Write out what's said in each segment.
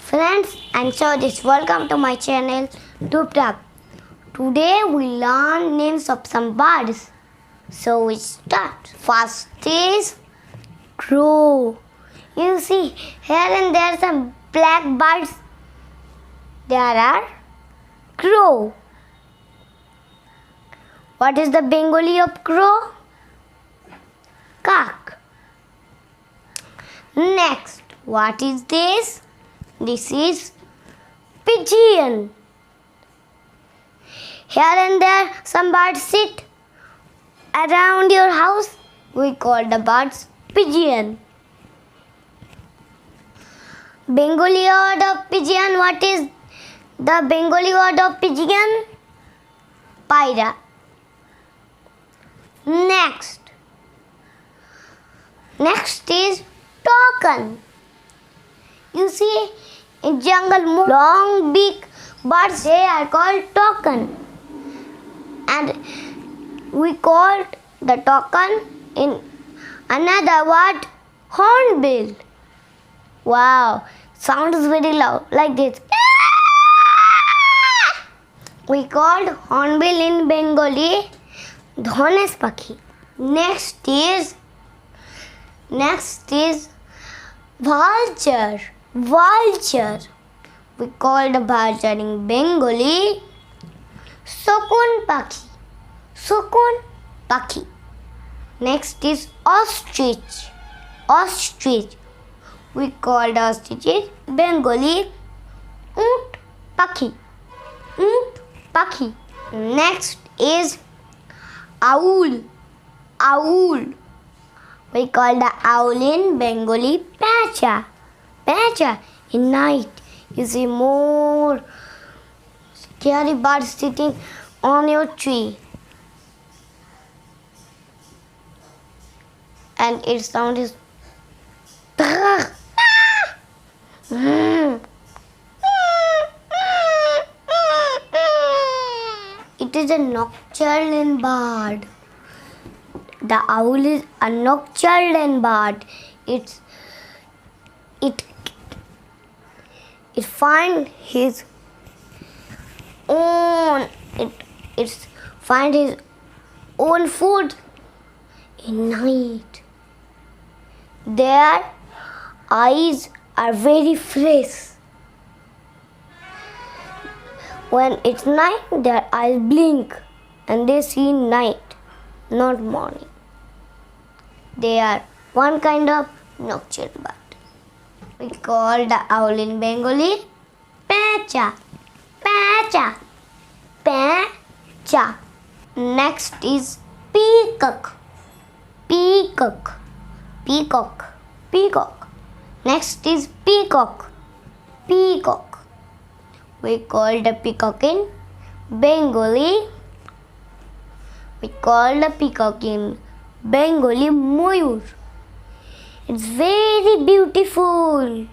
Friends and this welcome to my channel Duptak. Today we learn names of some birds. So we start. First is crow. You see here and there some black birds. There are crow. What is the Bengali of crow? Cock. Next, what is this? This is pigeon. Here and there some birds sit around your house. We call the birds pigeon. Bengali word of pigeon. What is the Bengali word of pigeon? Paira. Next is toucan. You see, in jungle, long big birds, they are called toucan. And we called the toucan in another word, hornbill. Wow, sounds very loud, like this. We called hornbill in Bengali Dhanes Pakhi. Next is vulture. We call the vulture in Bengali Sukun Pakhi. Next is ostrich. We call the ostrich in Bengali Oot Pakhi. Next is owl. We call the owl in Bengali Pacha. In night, you see more scary birds sitting on your tree. And its sound is It is a nocturnal bird. The owl is a nocturnal bird. It find his own food in night. Their eyes are very fresh. When it's night, their eyes blink and they see night, not morning. They are one kind of nocturnal bird. We call the owl in Bengali Pacha. Next is peacock. Next is peacock. We call the peacock in Bengali. Mayur. It's very beautiful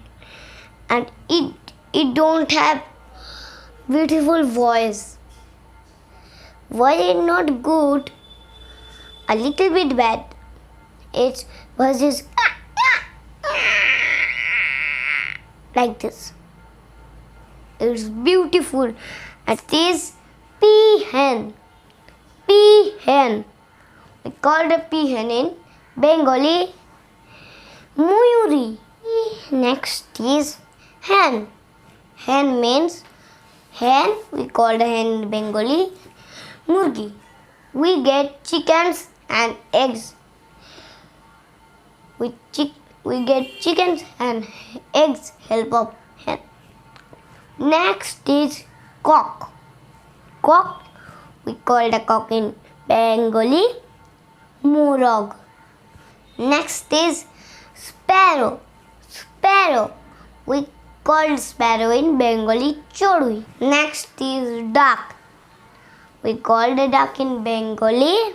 and it don't have beautiful voice. Voice is not good, a little bit bad. Its voice is like this. It's beautiful. And it is peahen. We call the peahen in Bengali Mayuri. Next is hen. Hen means hen. We call the hen in Bengali Murgi. We get chickens and eggs. We get chickens and eggs help of hen. Next is cock. We call the cock in Bengali Morog. Next is sparrow. We call sparrow in Bengali Chorui. Next is duck. We call the duck in Bengali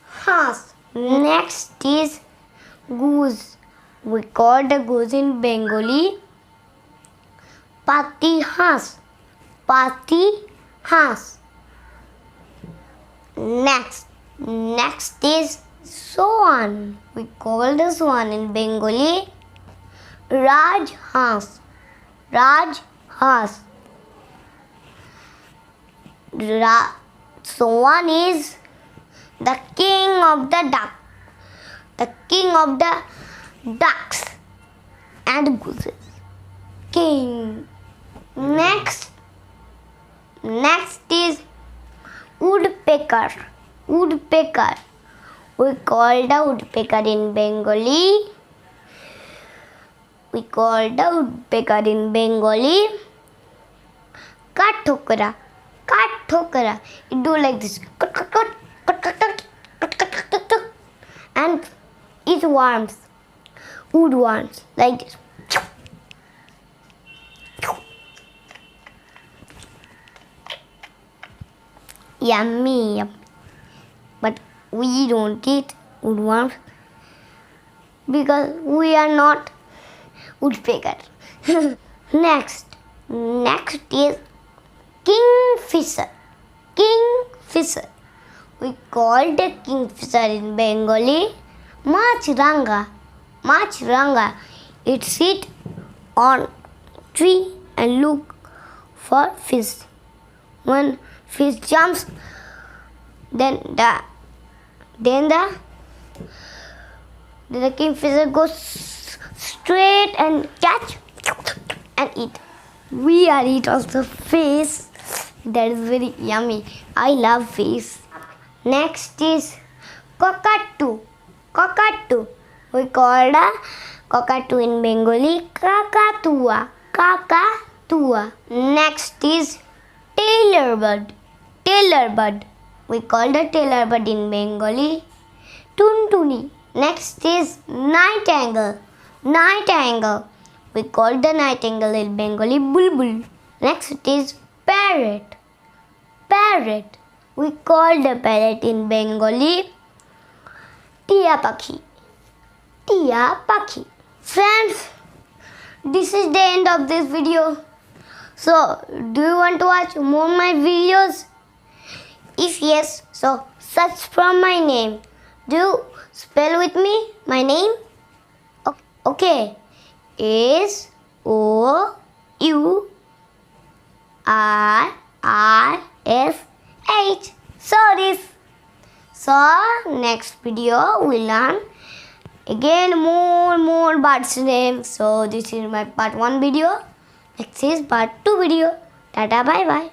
Haas. Next is goose. We call the goose in Bengali Pati Haas. Next is swan. We call the swan in Bengali Raj Haas. Raj Has. Sohan is the king of the duck. The king of the ducks and gooses. King. Next is woodpecker. Woodpecker. We call the woodpecker in Bengali. Kathokra. Kathokra. It do like this. And it worms. Wood worms. Like this. Yummy. But we don't eat woodworms because we are not woodpecker. Next is kingfisher. Kingfisher. We call the kingfisher in Bengali Machranga. Machranga. It sit on tree and look for fish. When fish jumps, then the kingfisher goes straight and catch and eat. We are eat also fish. That is very yummy. I love fish. Next is cockatoo. Cockatoo. We call the cockatoo in Bengali Kakatua. Kakatua. Next is tailor bird. Tailor bird. We call the tailor bird in Bengali Tuntuni. Next is nightingale. Nightingale. We call the nightingale in Bengali Bulbul. Next is parrot. Parrot. We call the parrot in Bengali Tia Pakhi. Tia Pakhi. Friends, this is the end of this video. So, do you want to watch more my videos? If yes, so search from my name. Do you spell with me my name? Okay. SOURRISH. Sorry. So next video we'll learn again more birds names. So this is my part 1 video. Next is part 2 video. Tata, bye bye.